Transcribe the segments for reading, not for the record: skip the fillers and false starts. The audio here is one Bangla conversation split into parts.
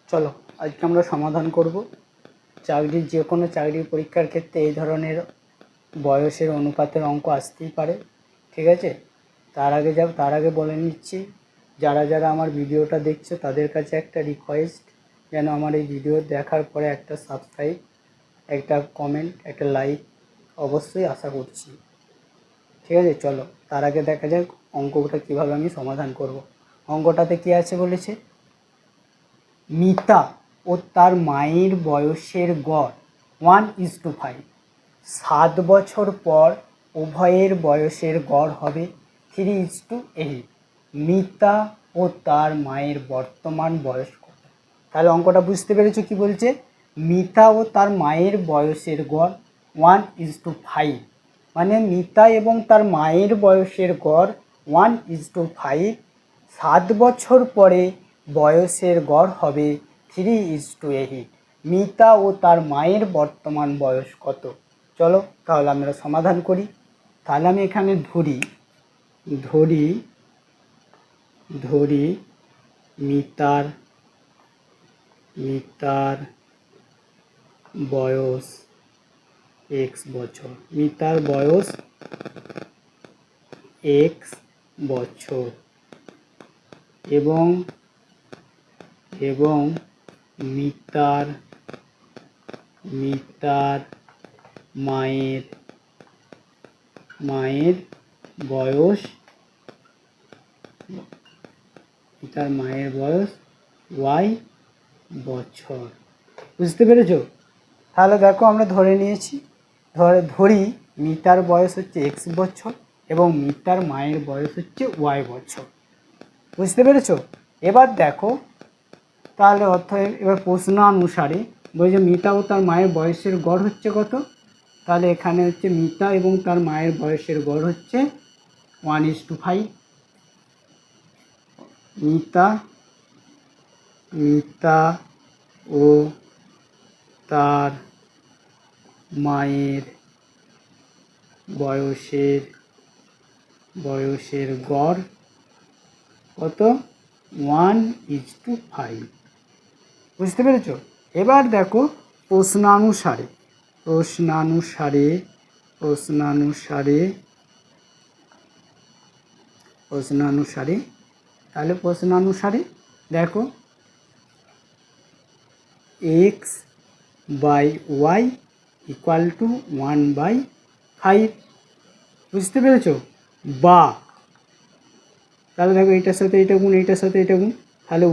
চলো আজকে আমরা সমাধান করব চাকরির যে কোনো চাকরির পরীক্ষার ক্ষেত্রে এই ধরনের বয়সের অনুপাতের অঙ্ক আসতেই পারে। ঠিক আছে, তার আগে বলে নিচ্ছি, যারা যারা আমার ভিডিওটা দেখছো তাদের কাছে একটা রিকোয়েস্ট, যেন আমার এই ভিডিও দেখার পরে একটা সাবস্ক্রাইব, একটা কমেন্ট, একটা লাইক অবশ্যই আশা করছি। ঠিক আছে, চলো তার আগে দেখা যাক অঙ্কটা কীভাবে আমি সমাধান করব। অঙ্কটাতে কী আছে বলেছে, মিতা ও তার মায়ের বয়সের গড় 1:5। 7 বছর পর উভয়ের বয়সের গড় হবে 3:8। মিতা ও তার মায়ের বর্তমান বয়স কত? তাহলে অঙ্কটা বুঝতে পেরেছো কি বলছে? মিতা ও তার মায়ের বয়সের গড় 1:5, মানে মিতা এবং তার মায়ের বয়সের গড় 1:5। 7 বছর পরে বয়সের গড় হবে 3:8। মিতা ও তার মায়ের বর্তমান বয়স কত? চলো তাহলে আমরা সমাধান করি। তাহলে আমি এখানে ধরি মিতার বয়স x বছর, মিতার বয়স x বছর এবং মিতার মায়ের বয়স y বছর। বুঝতে পেরেছো? তাহলে দেখো আমরা ধরে নিয়েছি, ধরি মিতার বয়স হচ্ছে x বছর এবং মিতার মায়ের বয়স হচ্ছে y বছর। বুঝতে পেরেছো? এবার দেখো, তাহলে এবার প্রশ্নানুসারে বলছে মিতা ও তার মায়ের বয়সের গড় হচ্ছে কত? তাহলে এখানে হচ্ছে মিতা এবং তার মায়ের বয়সের গড় হচ্ছে 1:5। মিতা ও তার মায়ের বয়সের গড় কত? 1:5। বুঝতে পেরেছো? এবার দেখো প্রশ্নানুসারে তাহলে প্রশ্নানুসারে দেখো x/y = 1/5। বুঝতে পেরেছো? বা তাহলে দেখো এইটার সাথে এটা গুণ, এইটার সাথে এটা গুণ, তাহলে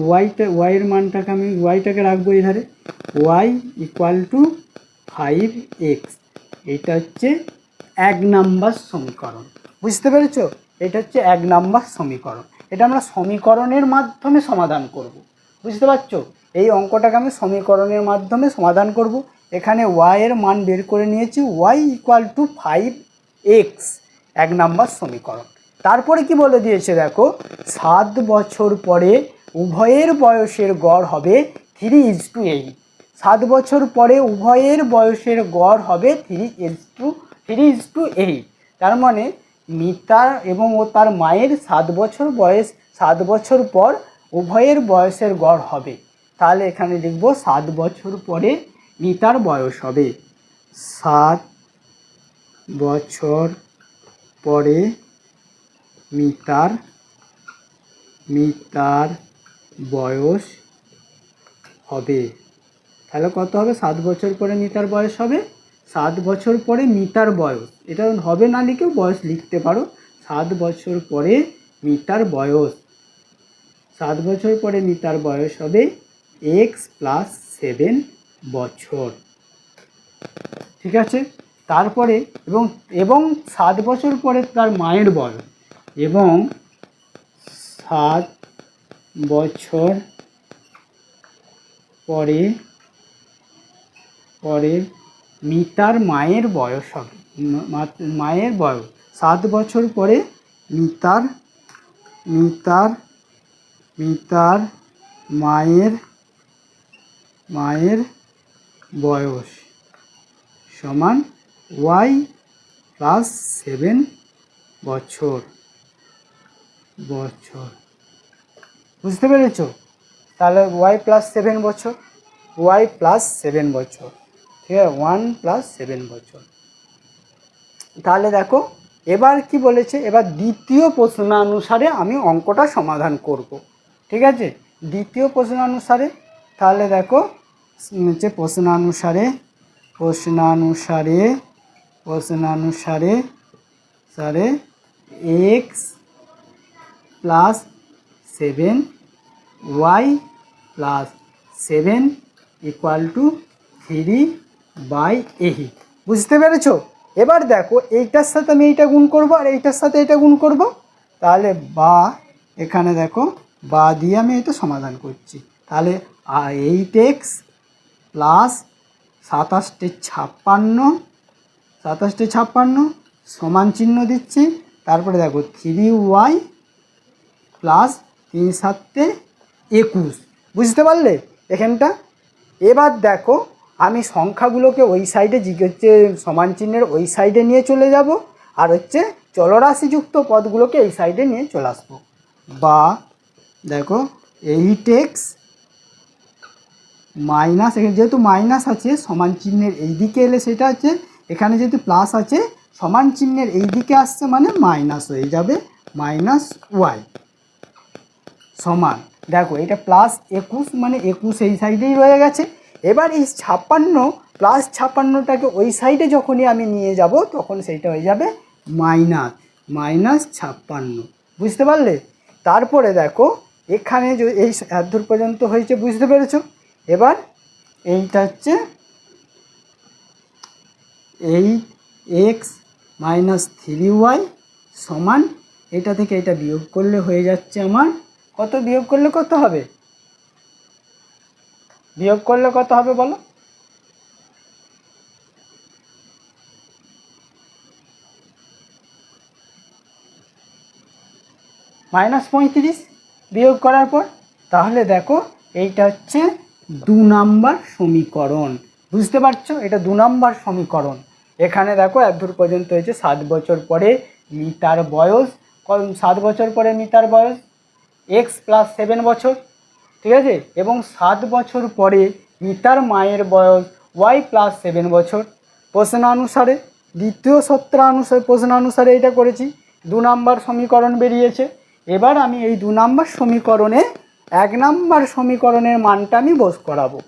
ওয়াইয়ের মানটাকে আমি ওয়াইটাকে রাখবো এধারে, y = 5x। এইটা হচ্ছে 1 নাম্বার সমীকরণ। বুঝতে পেরেছো? এটা হচ্ছে 1 নাম্বার সমীকরণ। এটা আমরা সমীকরণের মাধ্যমে সমাধান করব। বুঝতে পারছো? এই অঙ্কটাকে আমি সমীকরণের মাধ্যমে সমাধান করব। এখানে y এর মান বের করে নিয়েছি, y = 5x, 1 নাম্বার সমীকরণ। তারপরে কি বলে দিয়েছে দেখো, 7 বছর পরে উভয়ের বয়সের গড় হবে 3:8। 7 বছর পরে উভয়ের বয়সের গড় হবে 3:8। তার মানে মিতা এবং ও তার মায়ের 7 বছর পর উভয়ের বয়সের গড় হবে। তাহলে এখানে লিখব 7 বছর পরে মিতার বয়স হবে। 7 বছর পরে মিতার বয়স হবে। তাহলে কত হবে? 7 বছর পরে মিতার বয়স হবে। 7 বছর পরে মিতার বয়স, এটা হবে না লিখেও বয়স লিখতে পারো। 7 বছর পরে মিতার বয়স, 7 বছর পরে মিতার বয়স হবে x + 7 বছর। ঠিক আছে? তারপরে এবং 7 বছর পরে তার মায়ের বয়স, এবং 7 বছর পরে মিতার মায়ের বয়স হবে। 7 বছর পরে মিতার মায়ের বয়স সমান y + 7 বছর। বুঝতে পেরেছো? তাহলে ওয়াই প্লাস 7 বছর, ওয়াই প্লাস 7 বছর, ঠিক আছে, 1 প্লাস 7 বছর। তাহলে দেখো এবার কি বলেছে, এবার দ্বিতীয় প্রশ্নানুসারে আমি অঙ্কটা সমাধান করব, ঠিক আছে। দ্বিতীয় প্রশ্নানুসারে তাহলে দেখো হচ্ছে প্রশ্নানুসারে x plus 7 y plus 7 equal to 3/8। বুঝতে পেরেছ? এবার দেখো এইটার সাথে আমি এইটা গুণ করব আর এইটার সাথে এটা গুণ করব, তাহলে বা এখানে দেখো বা দিয়ে আমি এটা সমাধান করছি। তাহলে 8x প্লাস 27 সমান চিহ্ন দিচ্ছি, তারপরে দেখো 3y প্লাস 3 7 21। বুঝতে পারলে এখানটা? এবার দেখো আমি সংখ্যাগুলোকে ওই সাইডে হচ্ছে সমান চিহ্নের ওই সাইডে নিয়ে চলে যাব, আর হচ্ছে চলরাশিযুক্ত পদগুলোকে এই সাইডে নিয়ে চলে আসবো। বা দেখো 8x মাইনাস, এখানে যেহেতু মাইনাস আছে সমান চিহ্নের এই দিকে এলে সেটা আছে, এখানে যেহেতু প্লাস আছে সমান চিহ্নের এই দিকে আসছে মানে মাইনাস হয়ে যাবে, মাইনাস ওয়াই সমান, দেখো এটা প্লাস 21 মানে 21 এই সাইডেই রয়ে গেছে। এবার এই 56 প্লাস 56টাকে ওই সাইডে যখনই আমি নিয়ে যাব তখন সেইটা হয়ে যাবে -56। বুঝতে পারলে? তারপরে দেখো এখানে যে এই এতদূর পর্যন্ত হয়েছে, বুঝতে পেরেছো? এবার এইটা হচ্ছে 8x মাইনাস 3y সমান, এটা থেকে এটা বিয়োগ করলে হয়ে যাচ্ছে আমার কত, বিয়োগ করলে কত হবে, বিয়োগ করলে কত হবে বলো? -35 বিয়োগ করার পর, তাহলে দেখো এইটা হচ্ছে 2 নাম্বার সমীকরণ। বুঝতে পারছো? এটা 2 নাম্বার সমীকরণ। এখানে দেখো এতদূর পর্যন্ত হয়েছে 7 বছর পরে মিতার বয়স, 7 বছর পরে মিতার বয়স এক্স প্লাস 7 বছর, ঠিক আছে, এবং 7 বছর পরে মিতার মায়ের বয়স ওয়াই প্লাস 7 বছর। প্রশ্নানুসারে দ্বিতীয় প্রশ্নানুসারে এটা করেছি, 2 নাম্বার সমীকরণ বেরিয়েছে। এবার আমি এই 2 নাম্বার সমীকরণে 1 নাম্বার সমীকরণের মানটা আমি বস করাবো।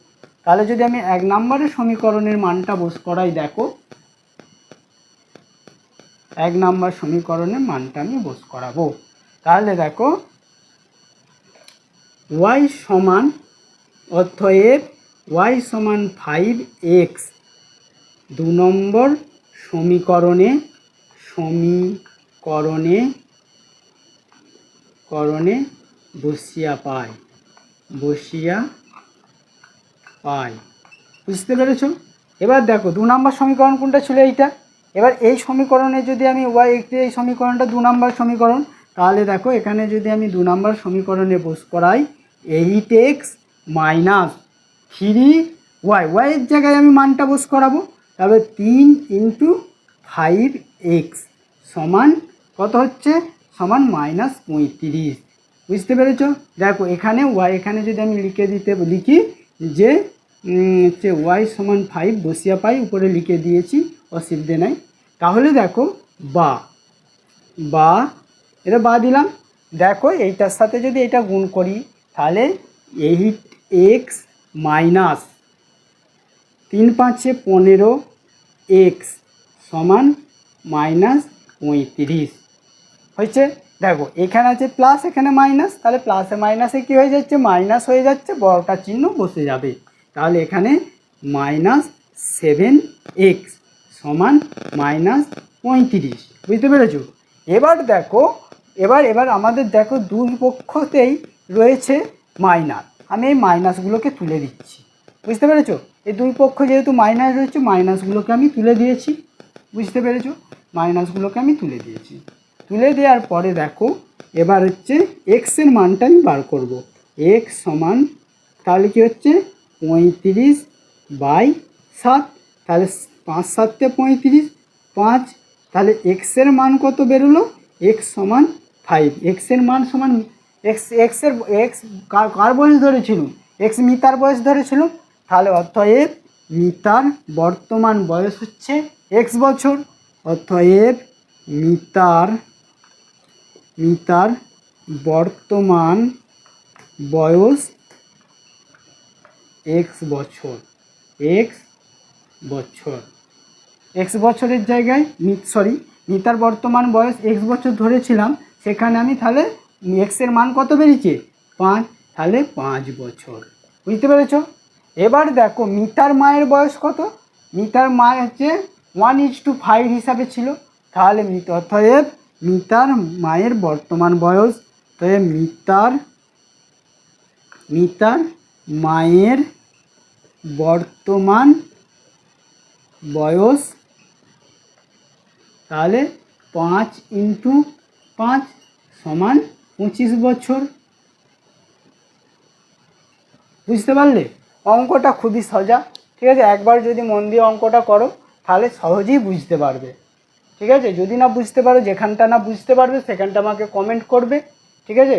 তাহলে যদি আমি 1 নাম্বারের সমীকরণের মানটা বস করাই, দেখো 1 নাম্বার সমীকরণের মানটা আমি বস করাবো। তাহলে দেখো y সমান, অতএব y সমান 5x 2 নম্বর সমীকরণে বসিয়া পাই। বুঝতে পেরেছো? এবার দেখো 2 নম্বর সমীকরণ কোনটা ছিল, এইটা। এবার এই সমীকরণে যদি আমি এই সমীকরণটা 2 নম্বর সমীকরণ, তাহলে দেখো এখানে যদি আমি 2 নম্বর সমীকরণে বস করাই 8x মাইনাস 3y, এর জায়গায় আমি মানটা বস করাবো, তাহলে 3 × 5x সমান কত হচ্ছে, সমান -35। বুঝতে পেরেছো? দেখো এখানে এখানে যদি আমি লিখি যে হচ্ছে y সমান 5 বসিয়া পাই, উপরে লিখে দিয়েছি, অসুবিধে নাই। তাহলে দেখো বা এটা বা দিলাম, দেখো এইটার সাথে যদি এটা গুণ করি তাহলে 8x মাইনাস 3 5 15x সমান -35 হয়েছে। দেখো এখানে আছে প্লাস, এখানে মাইনাস, তাহলে প্লাসে মাইনাসে কী হয়ে যাচ্ছে, মাইনাস হয়ে যাচ্ছে, বড়টা চিহ্ন বসে যাবে। তাহলে এখানে -7x সমান -35। বুঝতে পেরেছো? এবার দেখো এবার আমাদের দেখো দুই পক্ষতেই রয়েছে মাইনাস, আমি এই মাইনাসগুলোকে তুলে দিচ্ছি। বুঝতে পেরেছো? এই দুই পক্ষ যেহেতু মাইনাস রয়েছে, মাইনাসগুলোকে আমি তুলে দিয়েছি। বুঝতে পেরেছো? মাইনাসগুলোকে আমি তুলে দিয়েছি। তুলে দেওয়ার পরে দেখো এবার হচ্ছে এক্সের মানটা আমি বার করব। এক্স সমান তাহলে কী হচ্ছে 35/7, তাহলে 5 7 35, 5, তাহলে এক্সের মান কত বেরোলো, এক্স সমান 5, এক্সের মান সমান এক্স কার বয়স ধরেছিল, এক্স মিতার বয়স ধরেছিল, তাহলে অতএব মিতার বর্তমান বয়স হচ্ছে এক্স বছর। অতএব মিতার বর্তমান বয়স এক্স বছর, এক্স বছর। এক্স বছরের জায়গায় মিতার বর্তমান বয়স এক্স বছর ধরেছিলাম, সেখানে আমি তাহলে এক্সের মান কত বেরিয়েছে 5, তাহলে 5 বছর। বুঝতে পেরেছ? এবার দেখো মিতার মায়ের বয়স কত, মিতার মা হচ্ছে 1:5 হিসাবে ছিল, তাহলে অতএব মিতার মায়ের বর্তমান বয়স, অতএব মিতার মায়ের বর্তমান বয়স তাহলে 5 × 5 = 25 বছর। বুঝতে পারলে? অঙ্কটা খুবই সোজা, ঠিক আছে? একবার যদি মন দিয়ে অঙ্কটা করো তাহলে সহজেই বুঝতে পারবে, ঠিক আছে? যদি না বুঝতে পারো, যেখানটা না বুঝতে পারবে সেখানটা আমাকে কমেন্ট করবে, ঠিক আছে?